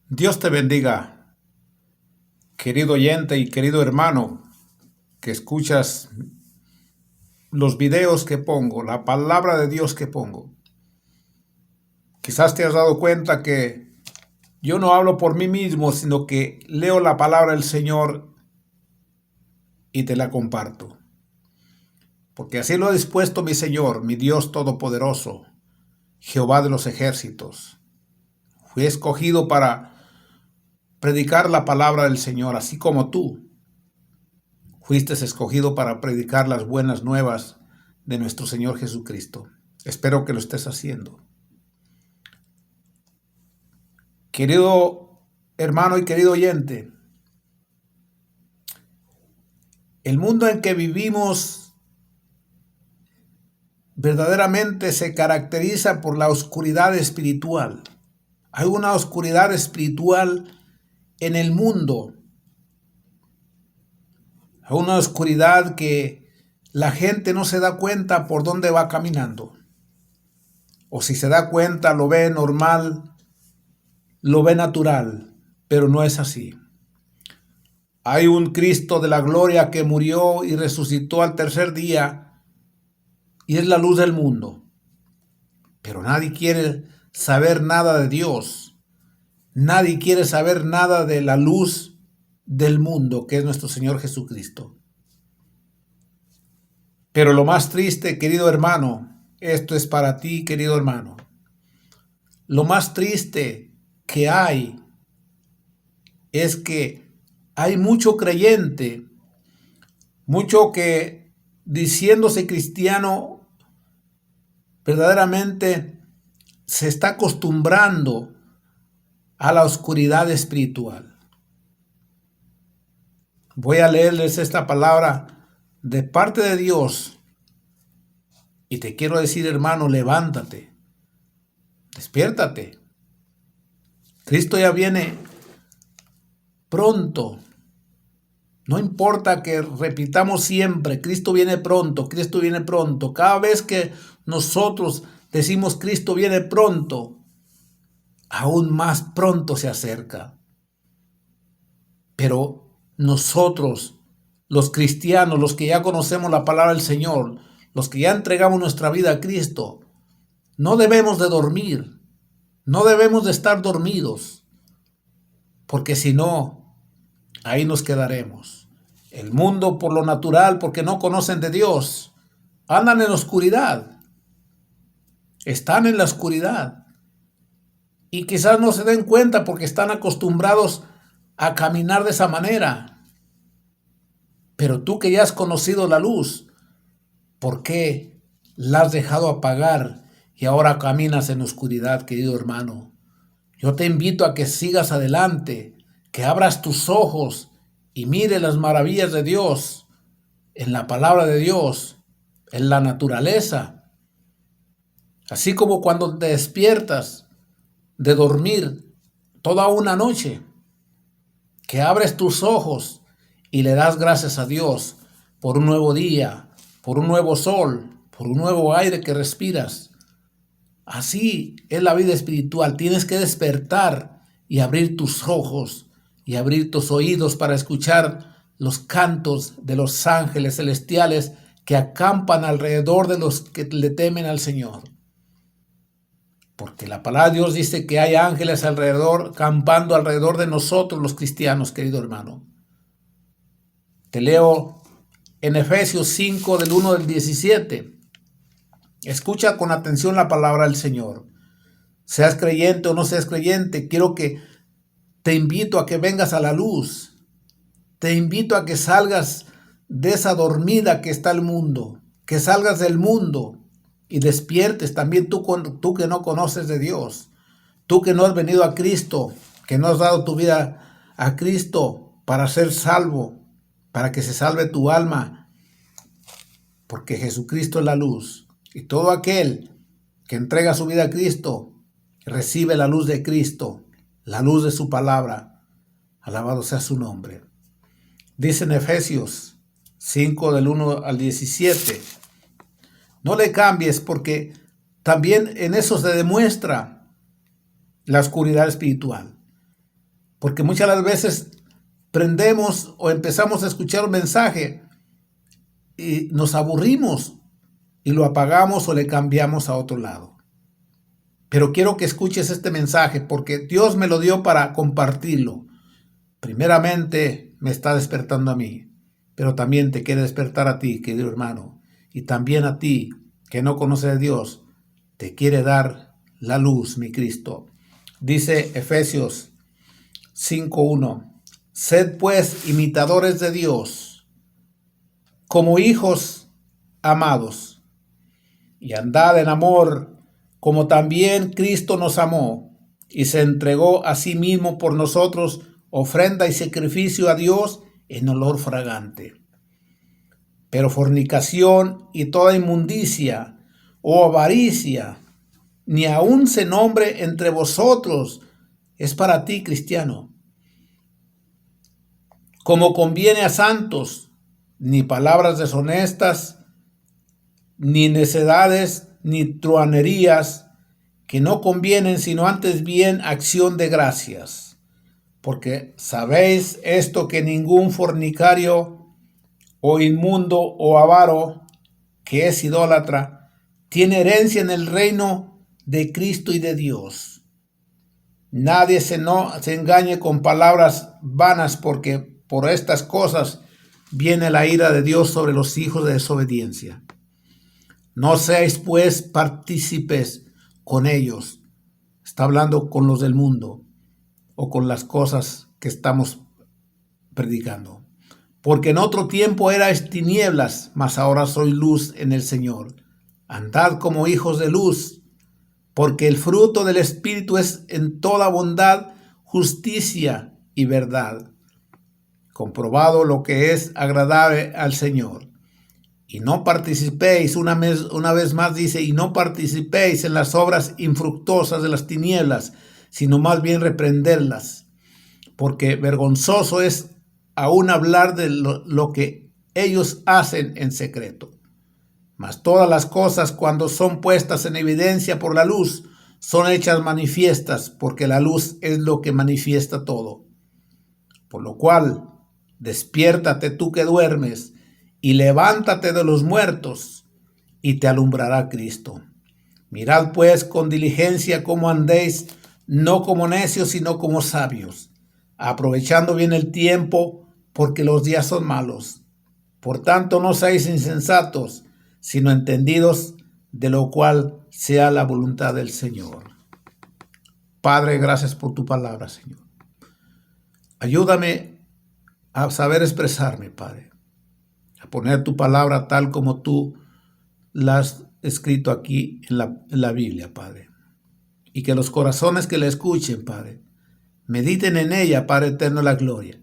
Dios te bendiga, querido oyente y querido hermano, que escuchas los videos que pongo, la palabra de Dios que pongo. Quizás te has dado cuenta que yo no hablo por mí mismo, sino que leo la palabra del Señor y te la comparto. Porque así lo ha dispuesto mi Señor, mi Dios Todopoderoso, Jehová de los ejércitos. Fui escogido para predicar la palabra del Señor, así como tú fuiste escogido para predicar las buenas nuevas de nuestro Señor Jesucristo. Espero que lo estés haciendo. Querido hermano y querido oyente, el mundo en que vivimos verdaderamente se caracteriza por la oscuridad espiritual. Hay una oscuridad espiritual en el mundo. Hay una oscuridad que la gente no se da cuenta por dónde va caminando. O si se da cuenta, lo ve normal, lo ve natural, pero no es así. Hay un Cristo de la gloria que murió y resucitó al tercer día y es la luz del mundo. Pero nadie quiere saber nada de Dios. Nadie quiere saber nada de la luz del mundo, que es nuestro Señor Jesucristo. Pero lo más triste, querido hermano, esto es para ti, querido hermano. Lo más triste que hay es que hay mucho creyente, mucho que diciéndose cristiano, verdaderamente se está acostumbrando a la oscuridad espiritual. Voy a leerles esta palabra de parte de Dios y te quiero decir, hermano, levántate, despiértate. Cristo ya viene pronto. No importa que repitamos siempre, Cristo viene pronto, Cristo viene pronto. Cada vez que nosotros decimos Cristo viene pronto, aún más pronto se acerca. Pero nosotros, los cristianos, los que ya conocemos la palabra del Señor, los que ya entregamos nuestra vida a Cristo, no debemos de dormir, no debemos de estar dormidos, porque si no, ahí nos quedaremos. El mundo por lo natural, porque no conocen de Dios, andan en oscuridad, están en la oscuridad y quizás no se den cuenta porque están acostumbrados a caminar de esa manera. Pero tú que ya has conocido la luz, ¿por qué la has dejado apagar y ahora caminas en oscuridad, querido hermano? Yo te invito a que sigas adelante, que abras tus ojos y mire las maravillas de Dios en la palabra de Dios, en la naturaleza. Así como cuando te despiertas de dormir toda una noche, que abres tus ojos y le das gracias a Dios por un nuevo día, por un nuevo sol, por un nuevo aire que respiras. Así es la vida espiritual. Tienes que despertar y abrir tus ojos y abrir tus oídos para escuchar los cantos de los ángeles celestiales que acampan alrededor de los que le temen al Señor. Porque la palabra de Dios dice que hay ángeles alrededor, campando alrededor de nosotros los cristianos, querido hermano. Te leo en Efesios 5 del 1 al 17. Escucha con atención la palabra del Señor. Seas creyente o no seas creyente, te invito a que vengas a la luz. Te invito a que salgas de esa dormida que está el mundo, que salgas del mundo y despiertes también tú que no conoces de Dios, tú que no has venido a Cristo, que no has dado tu vida a Cristo para ser salvo, para que se salve tu alma, porque Jesucristo es la luz. Y todo aquel que entrega su vida a Cristo recibe la luz de Cristo, la luz de su palabra. Alabado sea su nombre. Dice en Efesios 5 del 1 al 17. No le cambies porque también en eso se demuestra la oscuridad espiritual. Porque muchas las veces prendemos o empezamos a escuchar un mensaje y nos aburrimos y lo apagamos o le cambiamos a otro lado. Pero quiero que escuches este mensaje porque Dios me lo dio para compartirlo. Primeramente me está despertando a mí, pero también te quiere despertar a ti, querido hermano, y también a ti que no conoces a Dios, te quiere dar la luz, mi Cristo. Dice Efesios 5:1, sed pues imitadores de Dios, como hijos amados, y andad en amor, como también Cristo nos amó, y se entregó a sí mismo por nosotros, ofrenda y sacrificio a Dios en olor fragante. Pero fornicación y toda inmundicia o avaricia, ni aun se nombre entre vosotros, es para ti, cristiano, como conviene a santos, ni palabras deshonestas, ni necedades, ni truhanerías, que no convienen, sino antes bien acción de gracias. Porque sabéis esto, que ningún fornicario o inmundo o avaro, que es idólatra, tiene herencia en el reino de Cristo y de Dios. Nadie se engañe con palabras vanas, porque por estas cosas viene la ira de Dios sobre los hijos de desobediencia. No seáis pues partícipes con ellos. Está hablando con los del mundo o con las cosas que estamos predicando. Porque en otro tiempo erais tinieblas, mas ahora sois luz en el Señor. Andad como hijos de luz, porque el fruto del Espíritu es en toda bondad, justicia y verdad, comprobado lo que es agradable al Señor. Y no participéis, una vez más dice, y no participéis en las obras infructuosas de las tinieblas, sino más bien reprenderlas, porque vergonzoso es aún hablar de lo que ellos hacen en secreto. Mas todas las cosas, cuando son puestas en evidencia por la luz, son hechas manifiestas, porque la luz es lo que manifiesta todo. Por lo cual, despiértate tú que duermes, y levántate de los muertos, y te alumbrará Cristo. Mirad pues con diligencia cómo andéis, no como necios, sino como sabios, aprovechando bien el tiempo, porque los días son malos. Por tanto, no seáis insensatos, sino entendidos de lo cual sea la voluntad del Señor. Padre, gracias por tu palabra, Señor. Ayúdame a saber expresarme, Padre, a poner tu palabra tal como tú la has escrito aquí en la Biblia, Padre. Y que los corazones que la escuchen, Padre, mediten en ella, Padre eterno de la gloria.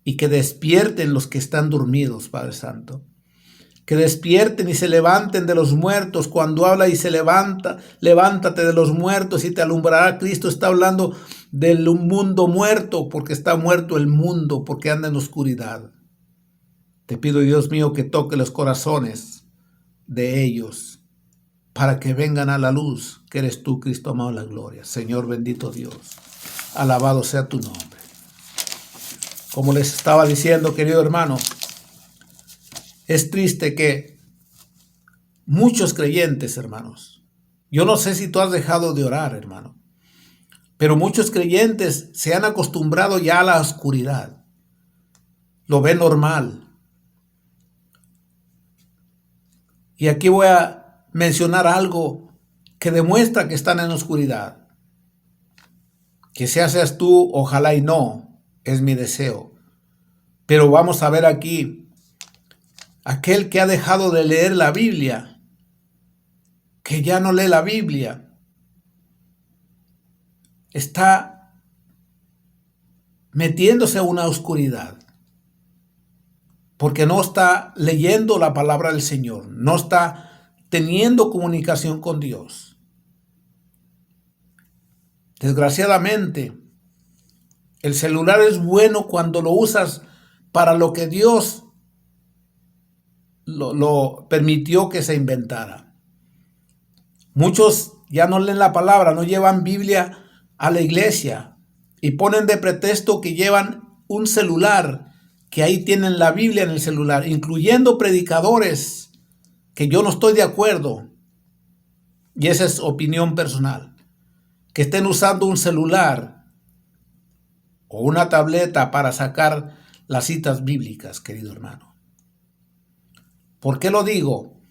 Y que despierten los que están dormidos, Padre Santo. Que despierten y se levanten de los muertos. Cuando habla y se levanta, levántate de los muertos y te alumbrará Cristo. Está hablando del mundo muerto, porque está muerto el mundo, porque anda en oscuridad. Te pido, Dios mío, que toque los corazones de ellos para que vengan a la luz, que eres tú, Cristo amado en la gloria. Señor bendito Dios, alabado sea tu nombre. Como les estaba diciendo, querido hermano, es triste que muchos creyentes, hermanos, yo no sé si tú has dejado de orar, hermano, pero muchos creyentes se han acostumbrado ya a la oscuridad. Lo ven normal. Y aquí voy a mencionar algo que demuestra que están en oscuridad. Que seas tú, ojalá y no, es mi deseo. Pero vamos a ver aquí, aquel que ha dejado de leer la Biblia, que ya no lee la Biblia, está metiéndose a una oscuridad. Porque no está leyendo la palabra del Señor, no está teniendo comunicación con Dios. Desgraciadamente, el celular es bueno cuando lo usas para lo que Dios lo permitió que se inventara. Muchos ya no leen la palabra, no llevan Biblia a la iglesia y ponen de pretexto que llevan un celular, que ahí tienen la Biblia en el celular, incluyendo predicadores, que yo no estoy de acuerdo, y esa es opinión personal, que estén usando un celular o una tableta para sacar las citas bíblicas, querido hermano. ¿Por qué lo digo?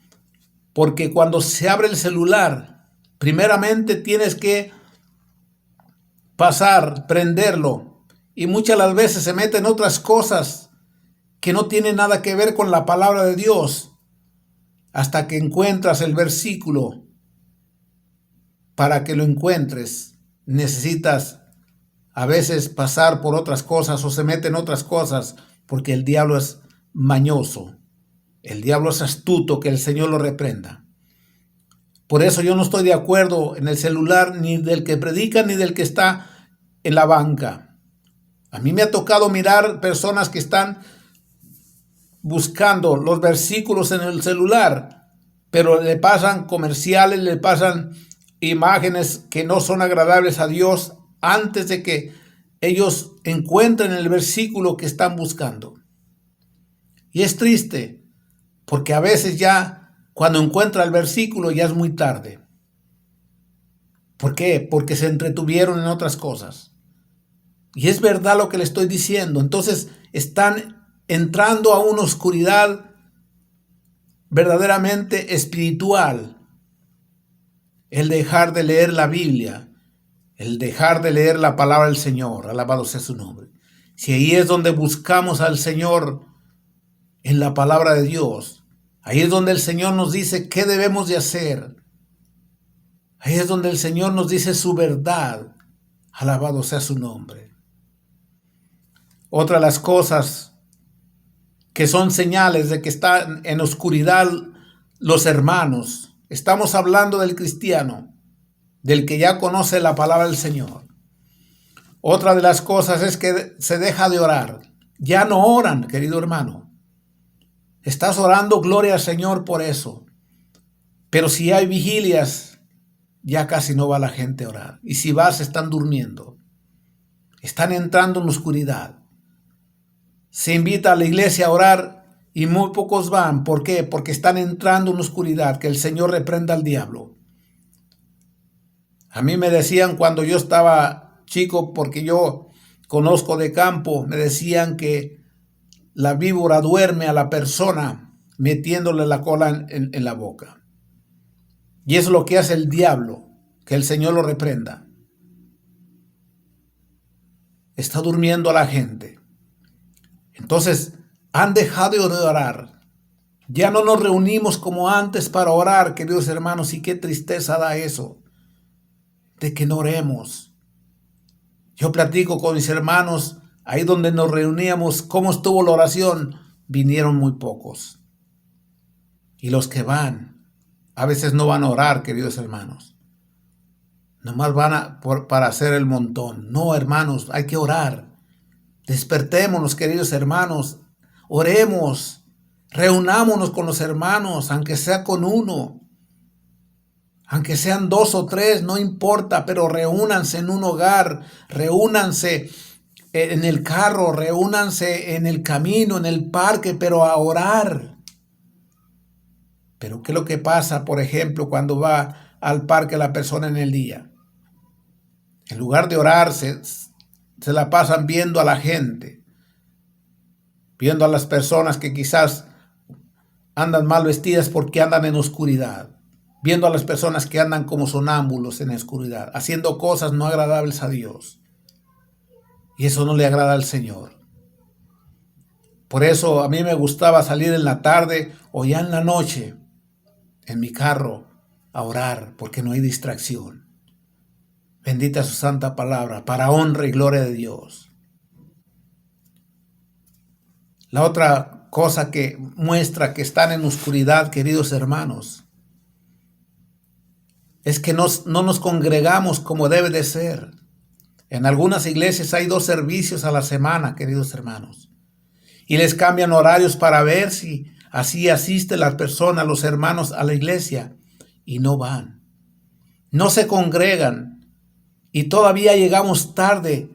Porque cuando se abre el celular, primeramente tienes que prenderlo, y muchas las veces se meten otras cosas que no tienen nada que ver con la palabra de Dios, hasta que encuentras el versículo. Para que lo encuentres, necesitas a veces pasar por otras cosas o se meten otras cosas, porque el diablo es mañoso, el diablo es astuto, que el Señor lo reprenda. Por eso yo no estoy de acuerdo en el celular ni del que predica ni del que está en la banca. A mí me ha tocado mirar personas que están buscando los versículos en el celular, pero le pasan comerciales, le pasan imágenes que no son agradables a Dios antes de que ellos encuentren el versículo que están buscando. Y es triste, porque a veces ya cuando encuentra el versículo ya es muy tarde. ¿Por qué? Porque se entretuvieron en otras cosas. Y es verdad lo que le estoy diciendo. Entonces están entrando a una oscuridad verdaderamente espiritual. El dejar de leer la Biblia, el dejar de leer la palabra del Señor, alabado sea su nombre. Si ahí es donde buscamos al Señor en la palabra de Dios, ahí es donde el Señor nos dice qué debemos de hacer. Ahí es donde el Señor nos dice su verdad, alabado sea su nombre. Otra de las cosas que son señales de que están en oscuridad los hermanos. Estamos hablando del cristiano, del que ya conoce la palabra del Señor. Otra de las cosas es que se deja de orar. Ya no oran, querido hermano. Estás orando, gloria al Señor por eso. Pero si hay vigilias, ya casi no va la gente a orar. Y si vas, están durmiendo. Están entrando en oscuridad. Se invita a la iglesia a orar y muy pocos van. ¿Por qué? Porque están entrando en oscuridad. Que el Señor reprenda al diablo. A mí me decían cuando yo estaba chico, porque yo conozco de campo, me decían que la víbora duerme a la persona metiéndole la cola en la boca. Y es lo que hace el diablo. Que el Señor lo reprenda. Está durmiendo a la gente. Entonces, han dejado de orar. Ya no nos reunimos como antes para orar, queridos hermanos, y qué tristeza da eso, de que no oremos. Yo platico con mis hermanos, ahí donde nos reuníamos, cómo estuvo la oración. Vinieron muy pocos. Y los que van, a veces no van a orar, queridos hermanos. Nomás van para hacer el montón. No, hermanos, hay que orar. Despertémonos, queridos hermanos, oremos, reunámonos con los hermanos, aunque sea con uno, aunque sean 2 o 3, no importa, pero reúnanse en un hogar, reúnanse en el carro, reúnanse en el camino, en el parque, pero a orar. Pero ¿qué es lo que pasa, por ejemplo, cuando va al parque la persona en el día? En lugar de orar, se la pasan viendo a la gente, viendo a las personas que quizás andan mal vestidas porque andan en oscuridad, viendo a las personas que andan como sonámbulos en la oscuridad, haciendo cosas no agradables a Dios. Y eso no le agrada al Señor. Por eso a mí me gustaba salir en la tarde o ya en la noche en mi carro a orar, porque no hay distracción. Bendita su santa palabra, para honra y gloria de Dios. La otra cosa que muestra que están en oscuridad, queridos hermanos, es que no nos congregamos como debe de ser. En algunas iglesias hay 2 servicios a la semana, queridos hermanos, y les cambian horarios para ver si así asiste la persona, los hermanos a la iglesia, y no van. No se congregan. Y todavía llegamos tarde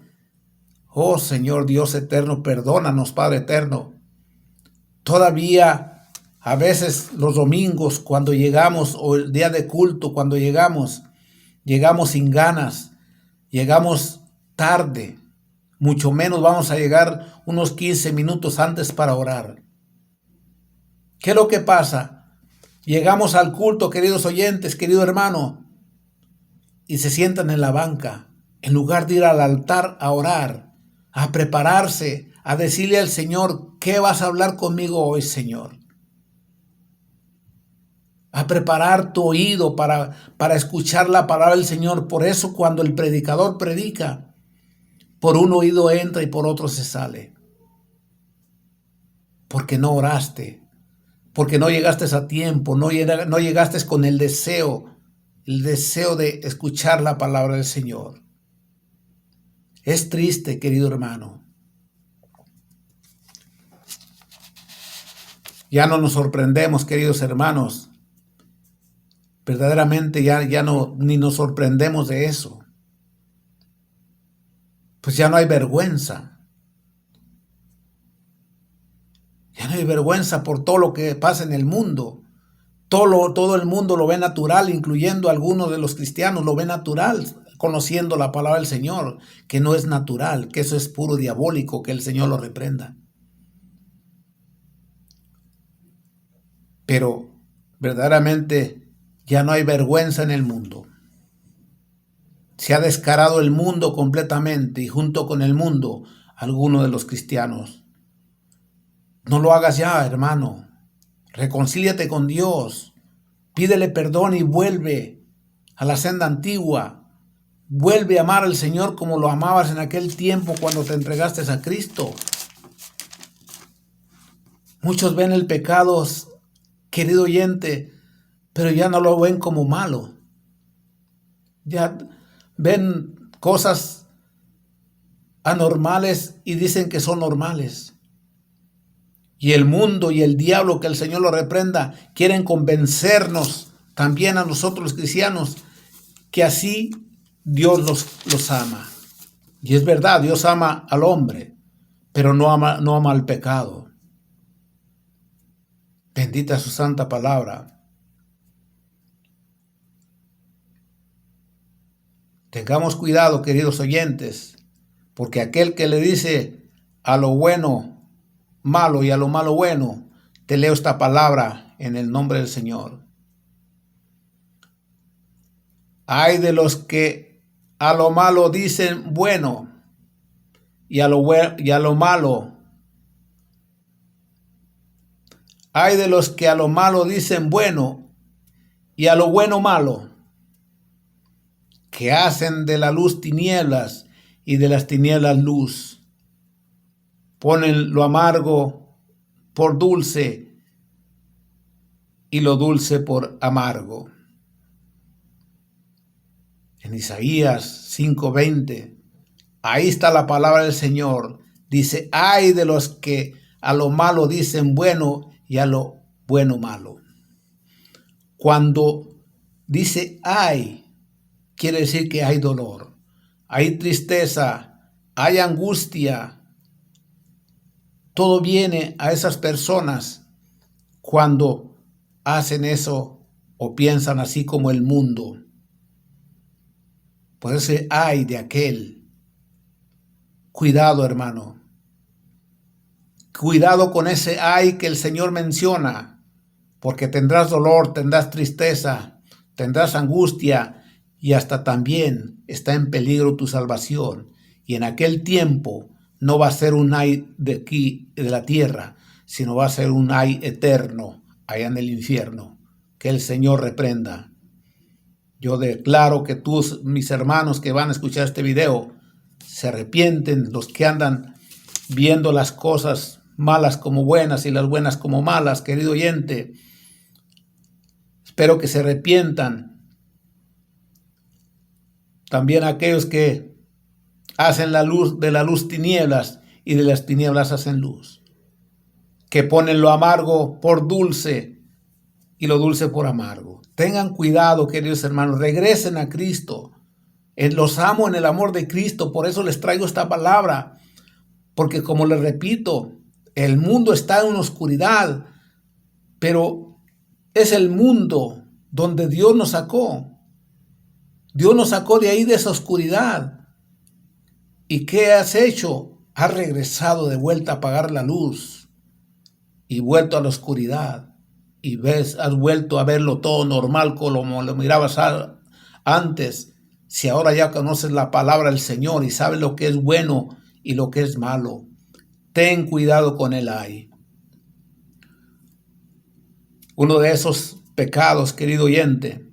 Oh Señor Dios eterno, perdónanos, Padre eterno. Todavía a veces los domingos cuando llegamos, o el día de culto cuando llegamos sin ganas, llegamos tarde. Mucho menos vamos a llegar unos 15 minutos antes para orar. ¿Qué es lo que pasa? Llegamos al culto, queridos oyentes, querido hermano, y se sientan en la banca, en lugar de ir al altar a orar, a prepararse, a decirle al Señor, ¿qué vas a hablar conmigo hoy, Señor? A preparar tu oído para escuchar la palabra del Señor. Por eso cuando el predicador predica, por un oído entra y por otro se sale. Porque no oraste, porque no llegaste a tiempo, no llegaste con el deseo de escuchar la palabra del Señor. Es triste, querido hermano. Ya no nos sorprendemos, queridos hermanos. Verdaderamente ya no, ni nos sorprendemos de eso. Pues ya no hay vergüenza. Ya no hay vergüenza por todo lo que pasa en el mundo. Todo el mundo lo ve natural, incluyendo algunos de los cristianos, lo ve natural, conociendo la palabra del Señor, que no es natural, que eso es puro diabólico, que el Señor lo reprenda. Pero verdaderamente ya no hay vergüenza en el mundo. Se ha descarado el mundo completamente y junto con el mundo algunos de los cristianos. No lo hagas ya, hermano. Reconcíliate con Dios. Pídele perdón y vuelve a la senda antigua. Vuelve a amar al Señor como lo amabas en aquel tiempo cuando te entregaste a Cristo. Muchos ven el pecado, querido oyente, pero ya no lo ven como malo. Ya ven cosas anormales y dicen que son normales. Y el mundo y el diablo, que el Señor lo reprenda, quieren convencernos también a nosotros los cristianos que así Dios los ama. Y es verdad, Dios ama al hombre, pero no ama al pecado. Bendita su santa palabra. Tengamos cuidado, queridos oyentes, porque aquel que le dice a lo bueno malo y a lo malo bueno, te leo esta palabra en el nombre del Señor. Hay de los que a lo malo dicen bueno y a lo malo. Hay de los que a lo malo dicen bueno y a lo bueno malo, que hacen de la luz tinieblas y de las tinieblas luz. Ponen lo amargo por dulce y lo dulce por amargo. En Isaías 5:20, ahí está la palabra del Señor. Dice, ay de los que a lo malo dicen bueno y a lo bueno malo. Cuando dice ay, quiere decir que hay dolor, hay tristeza, hay angustia. Todo viene a esas personas cuando hacen eso o piensan así como el mundo. Por eso ay de aquel. Cuidado, hermano. Cuidado con ese ay que el Señor menciona, porque tendrás dolor, tendrás tristeza, tendrás angustia y hasta también está en peligro tu salvación. Y en aquel tiempo no va a ser un ay de aquí, de la tierra, sino va a ser un ay eterno allá en el infierno. Que el Señor reprenda. Yo declaro que todos mis hermanos que van a escuchar este video se arrepienten, los que andan viendo las cosas malas como buenas y las buenas como malas, querido oyente. Espero que se arrepientan. También aquellos que hacen la luz de la luz tinieblas y de las tinieblas hacen luz. Que ponen lo amargo por dulce y lo dulce por amargo. Tengan cuidado, queridos hermanos, regresen a Cristo. Los amo en el amor de Cristo, por eso les traigo esta palabra, Porque como les repito, el mundo está en una oscuridad, pero es el mundo donde Dios nos sacó. Dios nos sacó de ahí, de esa oscuridad. ¿Y qué has hecho? Has regresado de vuelta a apagar la luz y vuelto a la oscuridad. Y has vuelto a verlo todo normal como lo mirabas antes. Si ahora ya conoces la palabra del Señor y sabes lo que es bueno y lo que es malo, ten cuidado con el ahí. Uno de esos pecados, querido oyente,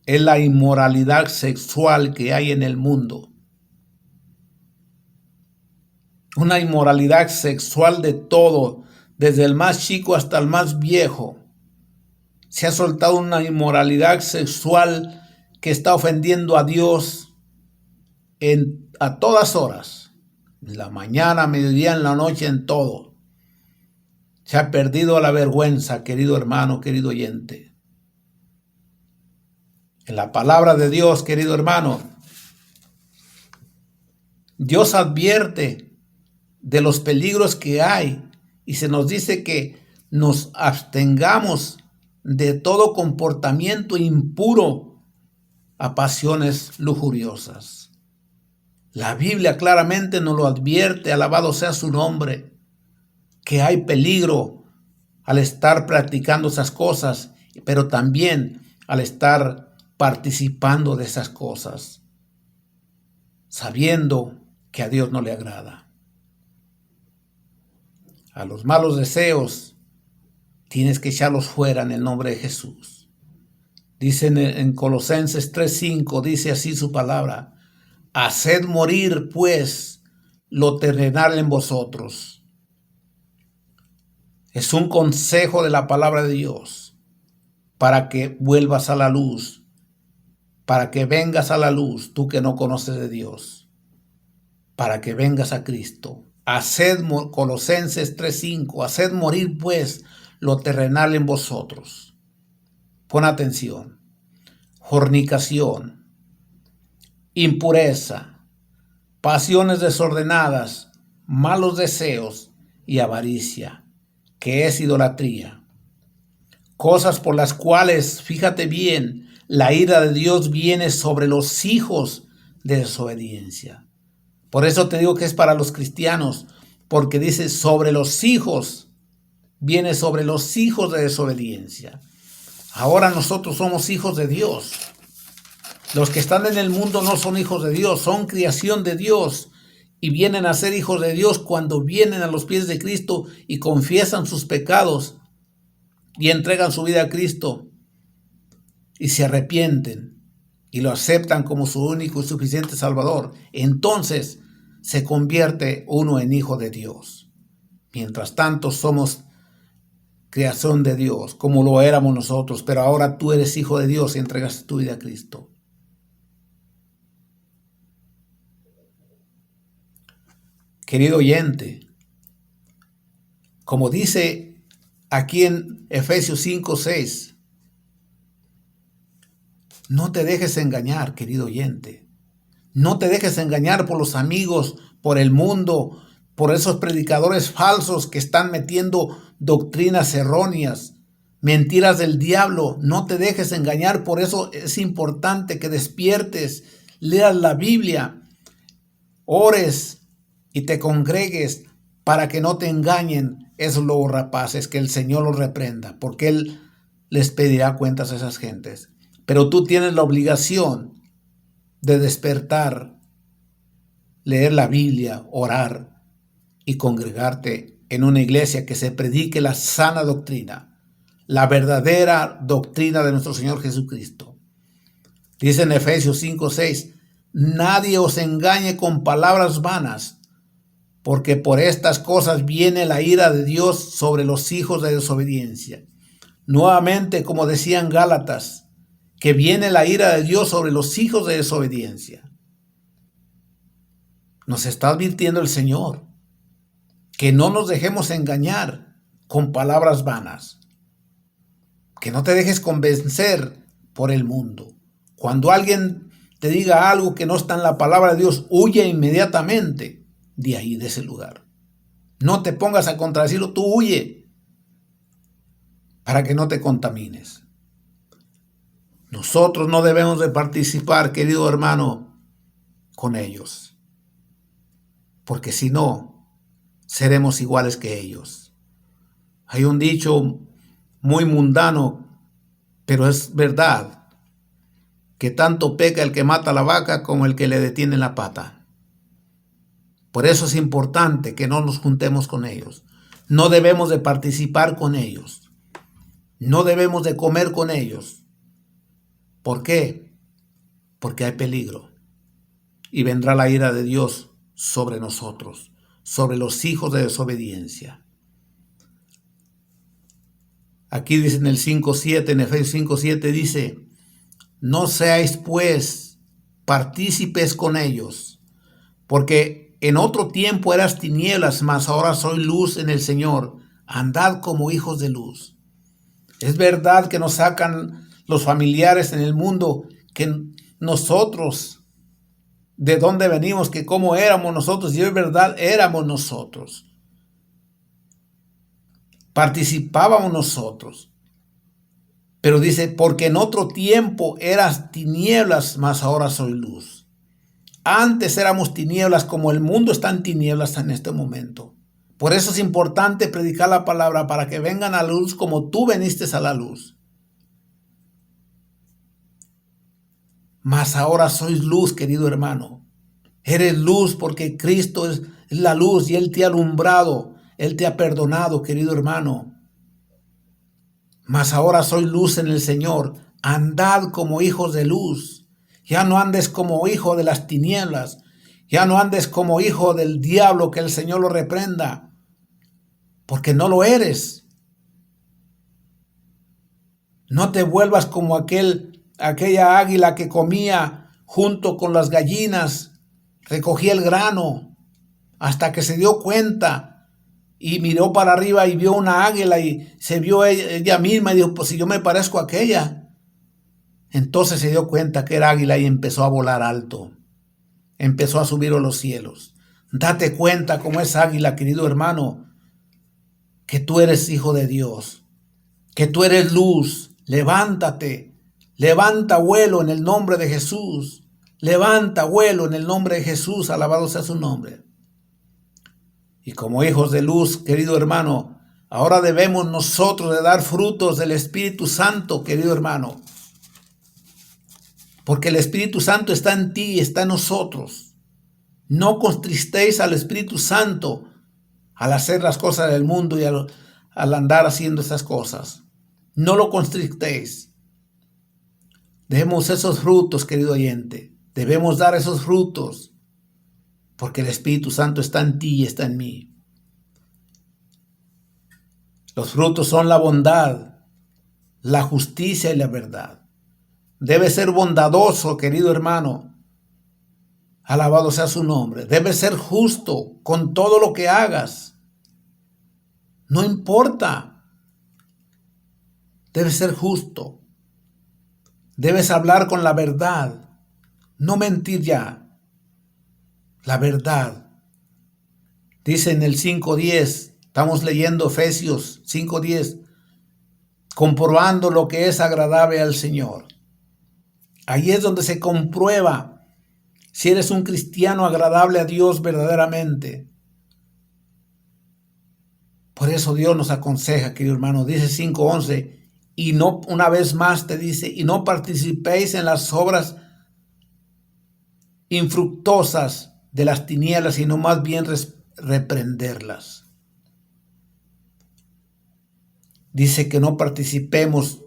es la inmoralidad sexual que hay en el mundo. Una inmoralidad sexual de todo, desde el más chico hasta el más viejo. Se ha soltado una inmoralidad sexual que está ofendiendo a Dios a todas horas. En la mañana, mediodía, en la noche, en todo. Se ha perdido la vergüenza, querido hermano, querido oyente. En la palabra de Dios, querido hermano, Dios advierte de los peligros que hay y se nos dice que nos abstengamos de todo comportamiento impuro a pasiones lujuriosas. La Biblia claramente nos lo advierte, alabado sea su nombre, que hay peligro al estar practicando esas cosas, pero también al estar participando de esas cosas, sabiendo que a Dios no le agrada. A los malos deseos tienes que echarlos fuera en el nombre de Jesús. Dice en Colosenses 3:5, dice así su palabra: haced morir pues lo terrenal en vosotros. Es un consejo de la palabra de Dios para que vuelvas a la luz, para que vengas a la luz, tú que no conoces de Dios, para que vengas a Cristo. Colosenses 3:5, haced morir pues lo terrenal en vosotros. Pon atención: fornicación, impureza, pasiones desordenadas, malos deseos y avaricia, que es idolatría. Cosas por las cuales, fíjate bien, la ira de Dios viene sobre los hijos de desobediencia. Por eso te digo que es para los cristianos, porque dice sobre los hijos, viene sobre los hijos de desobediencia. Ahora nosotros somos hijos de Dios. Los que están en el mundo no son hijos de Dios, son creación de Dios y vienen a ser hijos de Dios cuando vienen a los pies de Cristo y confiesan sus pecados y entregan su vida a Cristo y se arrepienten y lo aceptan como su único y suficiente Salvador. Entonces se convierte uno en hijo de Dios. Mientras tanto somos creación de Dios, como lo éramos nosotros, pero ahora tú eres hijo de Dios y entregas tu vida a Cristo. Querido oyente, como dice aquí en Efesios 5:6, no te dejes engañar, querido oyente. No te dejes engañar por los amigos, por el mundo, por esos predicadores falsos que están metiendo doctrinas erróneas, mentiras del diablo. No te dejes engañar. Por eso es importante que despiertes, leas la Biblia, ores y te congregues para que no te engañen esos lobos rapaces, que el Señor los reprenda, porque Él les pedirá cuentas a esas gentes. Pero tú tienes la obligación de despertar, leer la Biblia, orar y congregarte en una iglesia que se predique la sana doctrina, la verdadera doctrina de nuestro Señor Jesucristo. Dice en Efesios 5:6, nadie os engañe con palabras vanas, porque por estas cosas viene la ira de Dios sobre los hijos de desobediencia. Nuevamente, como decían Gálatas, que viene la ira de Dios sobre los hijos de desobediencia. Nos está advirtiendo el Señor que no nos dejemos engañar con palabras vanas, que no te dejes convencer por el mundo. Cuando alguien te diga algo que no está en la palabra de Dios, huye inmediatamente. de ahí, de ese lugar. No te pongas a contradecirlo, tú huye para que no te contamines. Nosotros no debemos de participar, querido hermano, con ellos, porque si no, seremos iguales que ellos. Hay un dicho muy mundano, pero es verdad, que tanto peca el que mata a la vaca como el que le detiene la pata. Por eso es importante que no nos juntemos con ellos. No debemos de participar con ellos. No debemos de comer con ellos. ¿Por qué? Porque hay peligro. Y vendrá la ira de Dios sobre nosotros, sobre los hijos de desobediencia. Aquí dice en el 5:7, en Efesios 5:7 dice, no seáis pues partícipes con ellos, porque en otro tiempo eras tinieblas, mas ahora soy luz en el Señor. Andad como hijos de luz. Es verdad que nos sacan los familiares en el mundo, que nosotros, de dónde venimos, que cómo éramos nosotros, y es verdad, éramos nosotros. Participábamos nosotros. Pero dice, porque en otro tiempo eras tinieblas, mas ahora soy luz. Antes éramos tinieblas como el mundo está en tinieblas en este momento. Por eso es importante predicar la palabra para que vengan a la luz como tú veniste a la luz. Mas ahora sois luz, querido hermano. Eres luz porque Cristo es la luz y Él te ha alumbrado. Él te ha perdonado, querido hermano. Mas ahora sois luz en el Señor. Andad como hijos de luz. Ya no andes como hijo de las tinieblas. Ya no andes como hijo del diablo, que el Señor lo reprenda. Porque no lo eres. No te vuelvas como aquella águila que comía junto con las gallinas, recogía el grano, hasta que se dio cuenta y miró para arriba y vio una águila y se vio ella misma y dijo, pues si yo me parezco a aquella. Entonces se dio cuenta que era águila y empezó a volar alto. Empezó a subir a los cielos. Date cuenta como es águila, querido hermano, que tú eres hijo de Dios, que tú eres luz. Levántate, levanta vuelo en el nombre de Jesús. Levanta vuelo en el nombre de Jesús, alabado sea su nombre. Y como hijos de luz, querido hermano, ahora debemos nosotros de dar frutos del Espíritu Santo, querido hermano. Porque el Espíritu Santo está en ti y está en nosotros. No contristéis al Espíritu Santo al hacer las cosas del mundo y al andar haciendo esas cosas. No lo constrictéis. Debemos esos frutos, querido oyente. Debemos dar esos frutos. Porque el Espíritu Santo está en ti y está en mí. Los frutos son la bondad, la justicia y la verdad. Debe ser bondadoso, querido hermano. Alabado sea su nombre. Debe ser justo con todo lo que hagas. No importa. Debes ser justo. Debes hablar con la verdad. No mentir ya. La verdad. Dice en el 5:10, estamos leyendo Efesios 5:10, comprobando lo que es agradable al Señor. Ahí es donde se comprueba si eres un cristiano agradable a Dios verdaderamente. Por eso Dios nos aconseja, querido hermano, dice 5:11, y no, una vez más te dice, y no participéis en las obras infructuosas de las tinieblas, sino más bien reprenderlas. Dice que no participemos,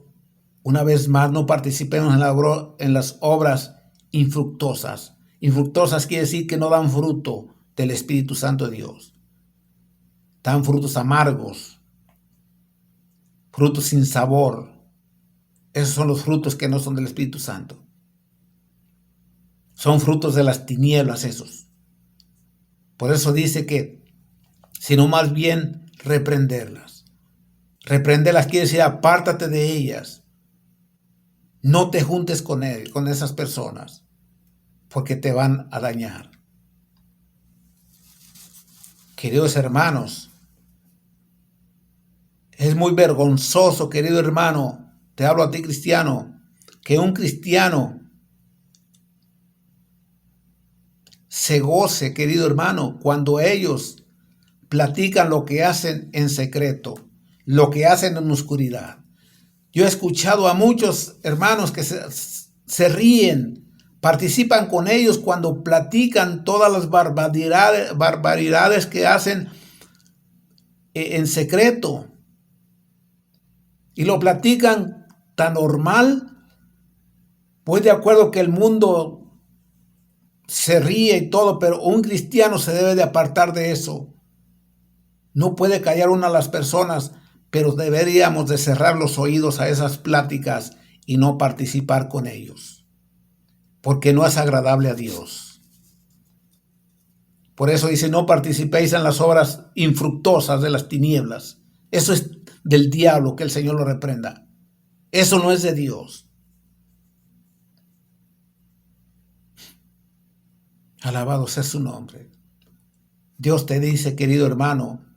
una vez más, no participemos en las obras infructuosas. Infructuosas quiere decir que no dan fruto del Espíritu Santo de Dios. Dan frutos amargos, frutos sin sabor. Esos son los frutos que no son del Espíritu Santo. Son frutos de las tinieblas esos. Por eso dice que, sino más bien reprenderlas. Reprenderlas quiere decir apártate de ellas. No te juntes con esas personas, porque te van a dañar. Queridos hermanos, es muy vergonzoso, querido hermano, te hablo a ti cristiano, que un cristiano se goce, querido hermano, cuando ellos platican lo que hacen en secreto, lo que hacen en oscuridad. Yo he escuchado a muchos hermanos que se ríen, participan con ellos cuando platican todas las barbaridades que hacen en secreto. Y lo platican tan normal. Voy de acuerdo que el mundo se ríe y todo, pero un cristiano se debe de apartar de eso. No puede callar una a las personas, pero deberíamos de cerrar los oídos a esas pláticas y no participar con ellos, porque no es agradable a Dios. Por eso dice, no participéis en las obras infructuosas de las tinieblas. Eso es del diablo, que el Señor lo reprenda. Eso no es de Dios. Alabado sea su nombre. Dios te dice, querido hermano,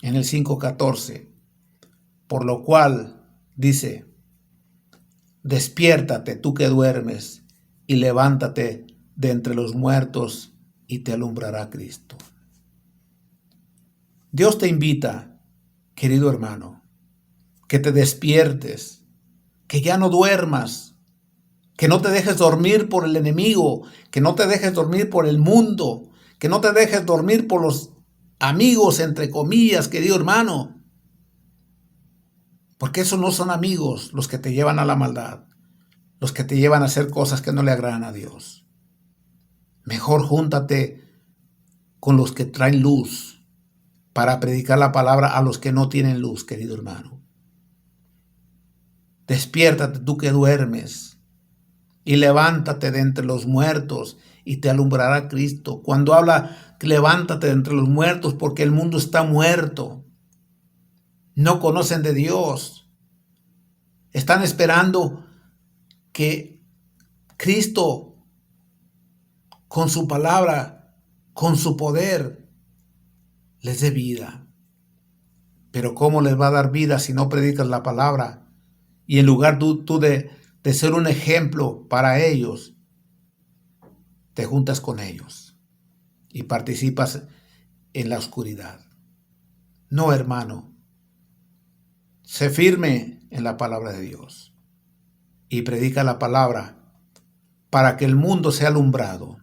en el 5:14, por lo cual dice, despiértate tú que duermes y levántate de entre los muertos y te alumbrará Cristo. Dios te invita, querido hermano, que te despiertes, que ya no duermas, que no te dejes dormir por el enemigo, que no te dejes dormir por el mundo, que no te dejes dormir por los amigos, entre comillas, querido hermano. Porque esos no son amigos los que te llevan a la maldad, los que te llevan a hacer cosas que no le agradan a Dios. Mejor júntate con los que traen luz para predicar la palabra a los que no tienen luz, querido hermano. Despiértate tú que duermes y levántate de entre los muertos y te alumbrará Cristo. Cuando habla, levántate de entre los muertos, porque el mundo está muerto. No conocen de Dios. Están esperando que Cristo, con su palabra, con su poder, les dé vida. Pero ¿cómo les va a dar vida si no predicas la palabra? Y en lugar tú de ser un ejemplo para ellos, te juntas con ellos y participas en la oscuridad. No, hermano. Sé firme en la palabra de Dios y predica la palabra para que el mundo sea alumbrado.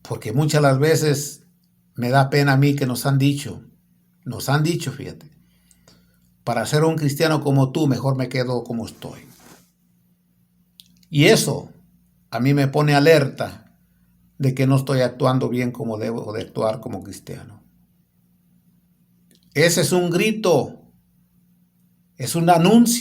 Porque muchas las veces me da pena a mí que nos han dicho, fíjate, para ser un cristiano como tú, mejor me quedo como estoy. Y eso a mí me pone alerta de que no estoy actuando bien como debo de actuar como cristiano. Ese es un grito, es un anuncio